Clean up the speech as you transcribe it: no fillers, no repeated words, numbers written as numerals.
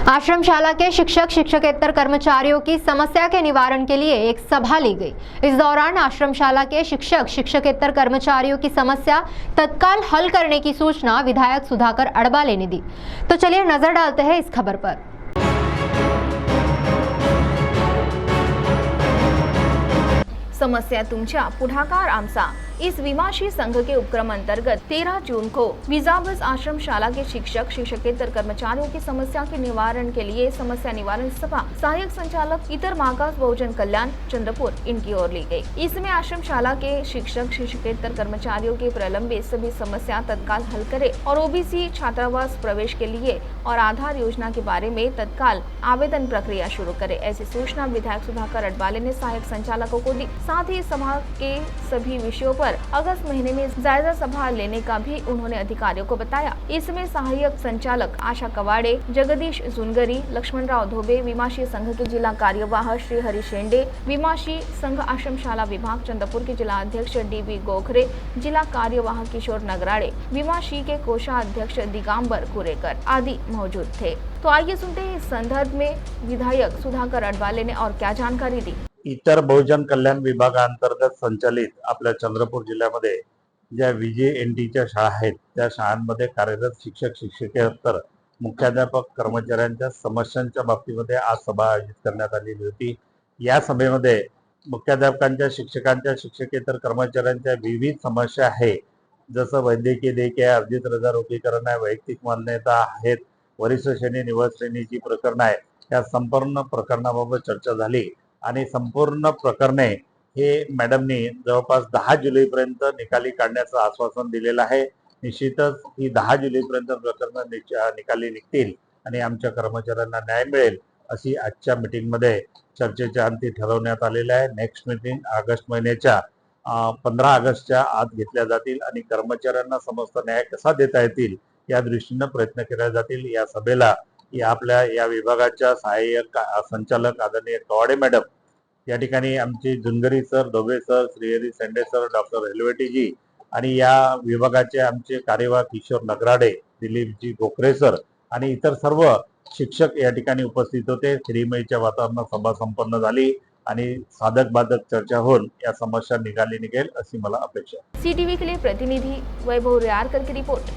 आश्रमशाला के शिक्षक शिक्षकेतर कर्मचारियों की समस्या के निवारण के लिए एक सभा ली गई। इस दौरान आश्रमशाला के शिक्षक शिक्षकेतर कर्मचारियों की समस्या तत्काल हल करने की सूचना विधायक सुधाकर अडबाले ने दी। तो चलिए नजर डालते हैं इस खबर पर। समस्या तुमच्या पुढाकार आमचा। इस विमाशी संघ के उपक्रम अंतर्गत 13 जून को विजाबस आश्रमशाला के शिक्षक शिक्षकेतर कर्मचारियों की समस्या के निवारण के लिए समस्या निवारण सभा सहायक संचालक इतर मागास बहुजन कल्याण चंद्रपुर इनकी ओर ली गई। इसमें आश्रमशाला के शिक्षक शिक्षकेतर कर्मचारियों की प्रलंबित सभी समस्या तत्काल हल करे और ओबीसी छात्रावास प्रवेश के लिए और आधार योजना के बारे में तत्काल आवेदन प्रक्रिया शुरू करे, ऐसी सूचना विधायक सुधाकर अडबाले ने सहायक संचालकों को दी। साथ ही सभा के सभी विषयों पर अगस्त महीने में जायजा सभा लेने का भी उन्होंने अधिकारियों को बताया। इसमें सहायक संचालक आशा कवाड़े, जगदीश जुनगरी, लक्ष्मणराव धोबे, विमाशी संघ के जिला कार्यवाह श्री हरि शेंडे, विमाशी संघ आश्रमशाला विभाग चंद्रपुर के जिला अध्यक्ष डीबी गोखरे, जिला कार्यवाह किशोर नगराड़े, विमाशी के कोषाध्यक्ष दिगंबर कुरेकर आदि मौजूद थे। तो आइए सुनते हैं इस संदर्भ में विधायक सुधाकर अडबाले ने और क्या जानकारी दी। इतर बहुजन कल्याण विभागांतर्गत संचालित आपल्या चंद्रपूर जिल्ह्यामध्ये ज्या VJNTच्या शाळा आहेत त्या शाळांमध्ये कार्यरत शिक्षक शिक्षकेतर मुख्याध्यापक कर्मचाऱ्यांच्या समस्यांच्या बाबतीमध्ये आज सभा आयोजित करण्यात आलेली होती। या सभेमध्ये मुख्याध्यापकांच्या शिक्षकांच्या शिक्षकेतर कर्मचाऱ्यांच्या विविध समस्या आहे, जसं वैद्यकीय देयके, अर्जित रजा रोगीकरण आहे, वैयक्तिक मान्यता आहेत, वरिष्ठ श्रेणी निवड श्रेणीची प्रकरण आहे, या संपूर्ण प्रकरणाबाबत चर्चा झाली आणि संपूर्ण प्रकरणे हे मॅडमनी जवळपास 10 जुलैपर्यंत निकाली काढण्याचं आश्वासन दिलेलं आहे। निश्चितच ही 10 जुलैपर्यंत प्रकरण निकाली निघतील आणि आमच्या कर्मचाऱ्यांना न्याय मिळेल अशी आजच्या मीटिंगमध्ये चर्चेच्या अंती ठरवण्यात आलेलं आहे। नेक्स्ट मीटिंग ऑगस्ट महिन्याच्या 15 ऑगस्टच्या आत घेतल्या जातील आणि कर्मचाऱ्यांना समस्त न्याय कसा देता येतील या दृष्टीने प्रयत्न केले जातील। या सभेला आपल्या या विभागाच्या सहाय्यक संचालक आदरणीय कवाडे मॅडम, या ठिकाणी आमचे जुनगरी सर, धोबे सर, श्रीहरी शेंडे सर, डॉक्टर हेलवेटीजी आणि या विभागाचे आमचे कार्यवाह किशोर नगराडे, दिलीपजी गोखरे सर आणि इतर सर्व शिक्षक या ठिकाणी उपस्थित होते। श्रीमयीच्या वातावरणात सभा संपन्न झाली आणि साधक बाधक चर्चा होऊन या समस्या निकाली निघेल अशी मला अपेक्षा। CTV के लिए प्रतिनिधि वैभव रेयारकर की रिपोर्ट।